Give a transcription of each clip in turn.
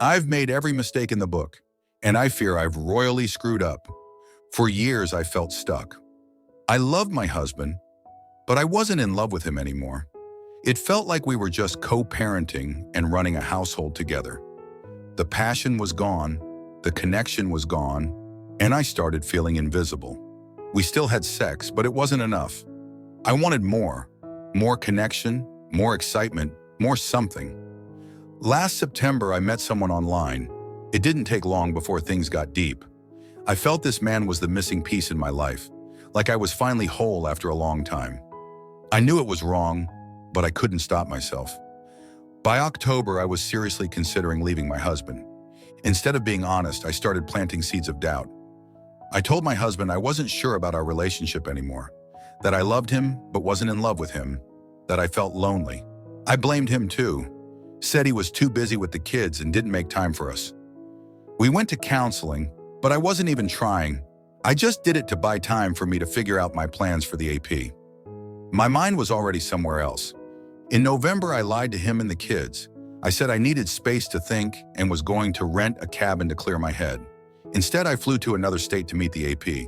I've made every mistake in the book, and I fear I've royally screwed up. For years, I felt stuck. I loved my husband, but I wasn't in love with him anymore. It felt like we were just co-parenting and running a household together. The passion was gone, the connection was gone, and I started feeling invisible. We still had sex, but it wasn't enough. I wanted more connection, more excitement, more something. Last September, I met someone online. It didn't take long before things got deep. I felt this man was the missing piece in my life, like I was finally whole after a long time. I knew it was wrong, but I couldn't stop myself. By October, I was seriously considering leaving my husband. Instead of being honest, I started planting seeds of doubt. I told my husband I wasn't sure about our relationship anymore, that I loved him but wasn't in love with him, that I felt lonely. I blamed him too, said he was too busy with the kids and didn't make time for us. We went to counseling, but I wasn't even trying. I just did it to buy time for me to figure out my plans for the AP. My mind was already somewhere else. In November, I lied to him and the kids. I said I needed space to think and was going to rent a cabin to clear my head. Instead, I flew to another state to meet the AP.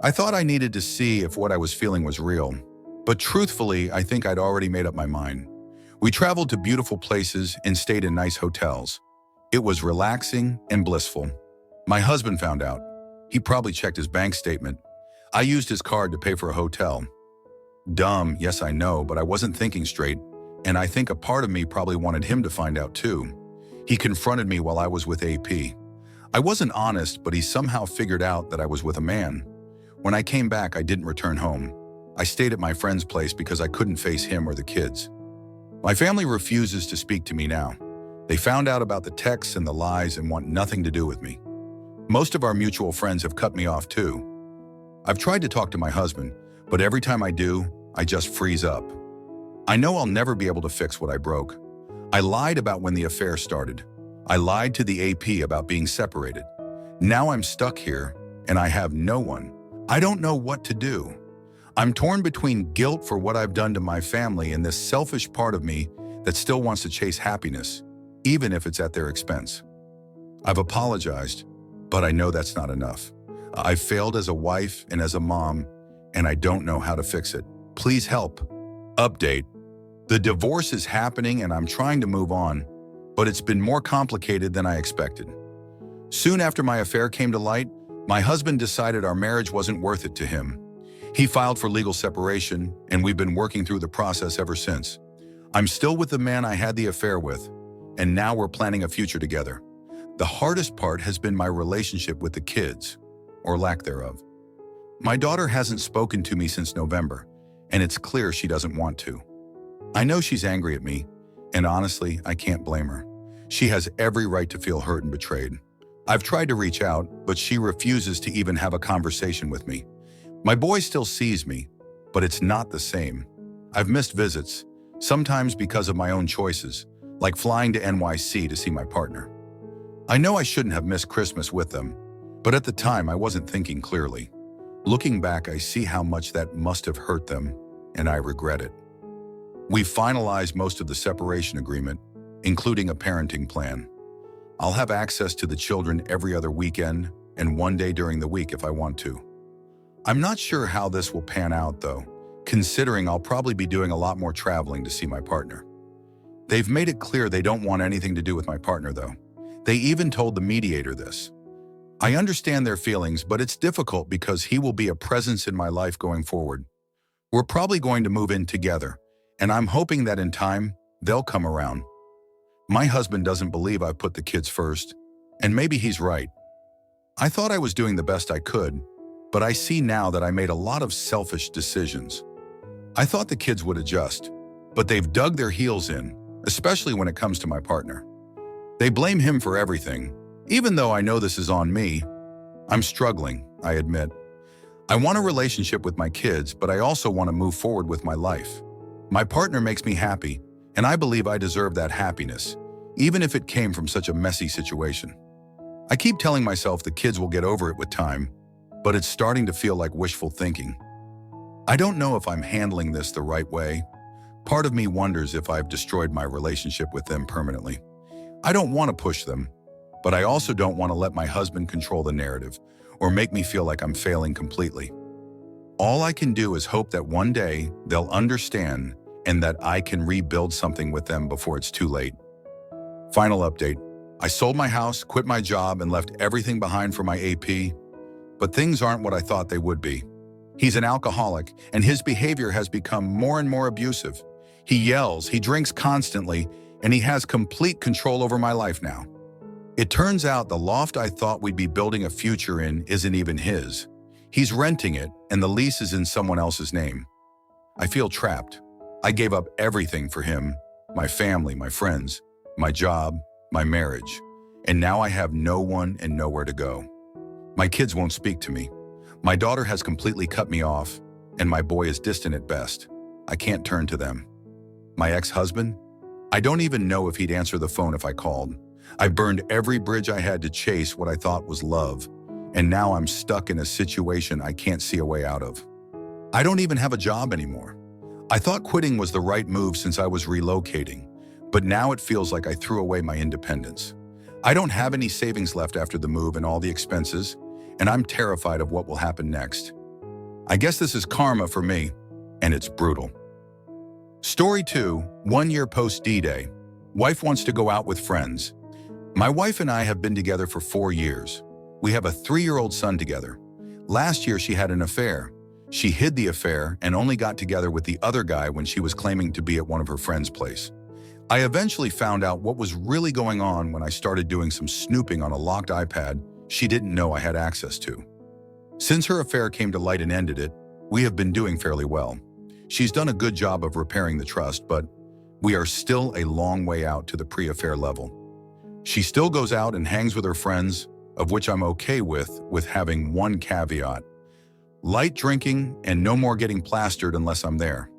I thought I needed to see if what I was feeling was real. But truthfully, I think I'd already made up my mind. We traveled to beautiful places and stayed in nice hotels. It was relaxing and blissful. My husband found out. He probably checked his bank statement. I used his card to pay for a hotel. Dumb, yes I know, but I wasn't thinking straight, and I think a part of me probably wanted him to find out too. He confronted me while I was with AP. I wasn't honest, but he somehow figured out that I was with a man. When I came back, I didn't return home. I stayed at my friend's place because I couldn't face him or the kids. My family refuses to speak to me now. They found out about the texts and the lies and want nothing to do with me. Most of our mutual friends have cut me off too. I've tried to talk to my husband, but every time I do, I just freeze up. I know I'll never be able to fix what I broke. I lied about when the affair started. I lied to the AP about being separated. Now I'm stuck here, and I have no one. I don't know what to do. I'm torn between guilt for what I've done to my family and this selfish part of me that still wants to chase happiness, even if it's at their expense. I've apologized, but I know that's not enough. I've failed as a wife and as a mom, and I don't know how to fix it. Please help. Update. The divorce is happening and I'm trying to move on, but it's been more complicated than I expected. Soon after my affair came to light, my husband decided our marriage wasn't worth it to him. He filed for legal separation, and we've been working through the process ever since. I'm still with the man I had the affair with, and now we're planning a future together. The hardest part has been my relationship with the kids, or lack thereof. My daughter hasn't spoken to me since November, and it's clear she doesn't want to. I know she's angry at me, and honestly, I can't blame her. She has every right to feel hurt and betrayed. I've tried to reach out, but she refuses to even have a conversation with me. My boy still sees me, but it's not the same. I've missed visits, sometimes because of my own choices, like flying to NYC to see my partner. I know I shouldn't have missed Christmas with them, but at the time I wasn't thinking clearly. Looking back, I see how much that must have hurt them, and I regret it. We finalized most of the separation agreement, including a parenting plan. I'll have access to the children every other weekend and one day during the week if I want to. I'm not sure how this will pan out though, considering I'll probably be doing a lot more traveling to see my partner. They've made it clear they don't want anything to do with my partner though. They even told the mediator this. I understand their feelings, but it's difficult because he will be a presence in my life going forward. We're probably going to move in together, and I'm hoping that in time, they'll come around. My husband doesn't believe I've put the kids first, and maybe he's right. I thought I was doing the best I could, but I see now that I made a lot of selfish decisions. I thought the kids would adjust, but they've dug their heels in, especially when it comes to my partner. They blame him for everything. Even though I know this is on me, I'm struggling, I admit. I want a relationship with my kids, but I also want to move forward with my life. My partner makes me happy, and I believe I deserve that happiness, even if it came from such a messy situation. I keep telling myself the kids will get over it with time, but it's starting to feel like wishful thinking. I don't know if I'm handling this the right way. Part of me wonders if I've destroyed my relationship with them permanently. I don't want to push them, but I also don't want to let my husband control the narrative or make me feel like I'm failing completely. All I can do is hope that one day they'll understand and that I can rebuild something with them before it's too late. Final update. I sold my house, quit my job, and left everything behind for my AP, but things aren't what I thought they would be. He's an alcoholic, and his behavior has become more and more abusive. He yells, he drinks constantly, and he has complete control over my life now. It turns out the loft I thought we'd be building a future in isn't even his. He's renting it, and the lease is in someone else's name. I feel trapped. I gave up everything for him, my family, my friends, my job, my marriage, and now I have no one and nowhere to go. My kids won't speak to me. My daughter has completely cut me off, and my boy is distant at best. I can't turn to them. My ex-husband? I don't even know if he'd answer the phone if I called. I burned every bridge I had to chase what I thought was love, and now I'm stuck in a situation I can't see a way out of. I don't even have a job anymore. I thought quitting was the right move since I was relocating, but now it feels like I threw away my independence. I don't have any savings left after the move and all the expenses, and I'm terrified of what will happen next. I guess this is karma for me, and it's brutal. Story 2, 1 year post D-Day. Wife wants to go out with friends. My wife and I have been together for 4 years. We have a 3-year-old son together. Last year she had an affair. She hid the affair and only got together with the other guy when she was claiming to be at one of her friends' place. I eventually found out what was really going on when I started doing some snooping on a locked iPad she didn't know I had access to. Since her affair came to light and ended it, we have been doing fairly well. She's done a good job of repairing the trust, but we are still a long way out to the pre-affair level. She still goes out and hangs with her friends, of which I'm okay with having one caveat: light drinking and no more getting plastered unless I'm there.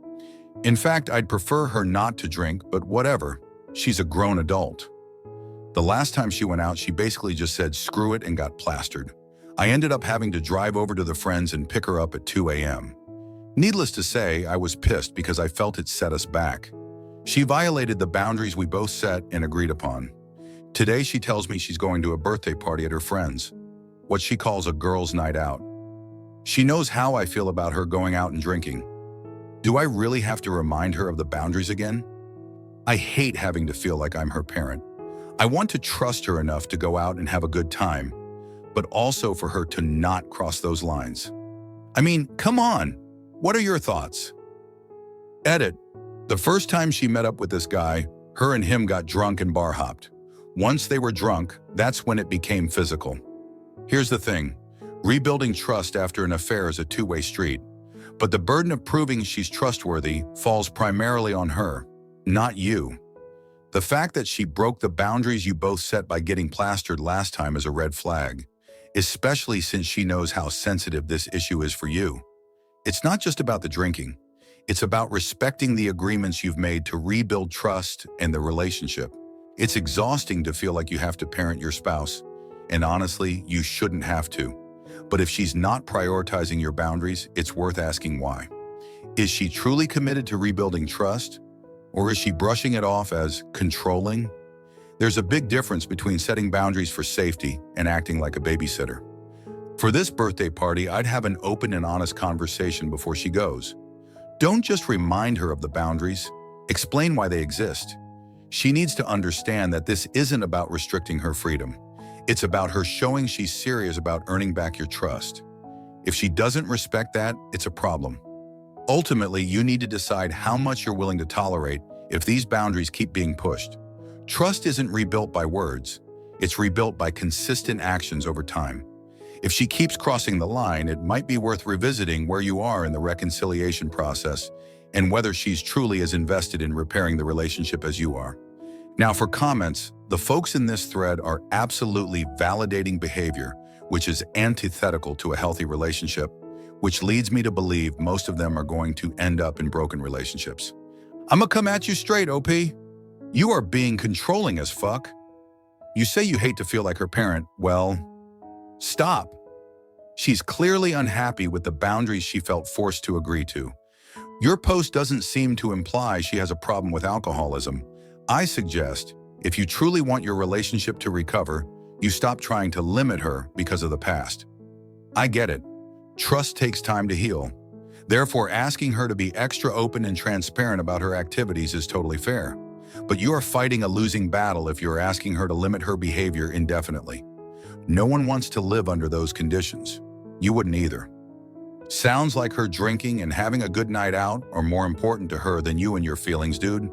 In fact, I'd prefer her not to drink, but whatever. She's a grown adult. The last time she went out, she basically just said screw it and got plastered. I ended up having to drive over to the friends and pick her up at 2 a.m. Needless to say, I was pissed because I felt it set us back. She violated the boundaries we both set and agreed upon. Today, she tells me she's going to a birthday party at her friend's, what she calls a girls' night out. She knows how I feel about her going out and drinking. Do I really have to remind her of the boundaries again? I hate having to feel like I'm her parent. I want to trust her enough to go out and have a good time, but also for her to not cross those lines. I mean, come on. What are your thoughts? Edit. The first time she met up with this guy, her and him got drunk and bar hopped. Once they were drunk, that's when it became physical. Here's the thing. Rebuilding trust after an affair is a two-way street, but the burden of proving she's trustworthy falls primarily on her, not you. The fact that she broke the boundaries you both set by getting plastered last time is a red flag, especially since she knows how sensitive this issue is for you. It's not just about the drinking. It's about respecting the agreements you've made to rebuild trust and the relationship. It's exhausting to feel like you have to parent your spouse, and honestly, you shouldn't have to. But if she's not prioritizing your boundaries, it's worth asking why. Is she truly committed to rebuilding trust? Or is she brushing it off as controlling? There's a big difference between setting boundaries for safety and acting like a babysitter. For this birthday party, I'd have an open and honest conversation before she goes. Don't just remind her of the boundaries, explain why they exist. She needs to understand that this isn't about restricting her freedom. It's about her showing she's serious about earning back your trust. If she doesn't respect that, it's a problem. Ultimately, you need to decide how much you're willing to tolerate if these boundaries keep being pushed. Trust isn't rebuilt by words. It's rebuilt by consistent actions over time. If she keeps crossing the line, it might be worth revisiting where you are in the reconciliation process and whether she's truly as invested in repairing the relationship as you are. Now, for comments, the folks in this thread are absolutely validating behavior, which is antithetical to a healthy relationship, which leads me to believe most of them are going to end up in broken relationships. I'ma come at you straight, OP. You are being controlling as fuck. You say you hate to feel like her parent. Well, stop. She's clearly unhappy with the boundaries she felt forced to agree to. Your post doesn't seem to imply she has a problem with alcoholism. I suggest, if you truly want your relationship to recover, You stop trying to limit her because of the past. I get it. Trust takes time to heal. Therefore, asking her to be extra open and transparent about her activities is totally fair. But you are fighting a losing battle if you're asking her to limit her behavior indefinitely. No one wants to live under those conditions. You wouldn't either. Sounds like her drinking and having a good night out are more important to her than you and your feelings, dude.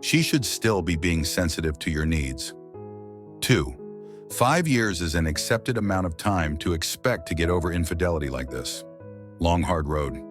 She should still be being sensitive to your needs. 2. 5 years is an accepted amount of time to expect to get over infidelity like this. Long, hard road.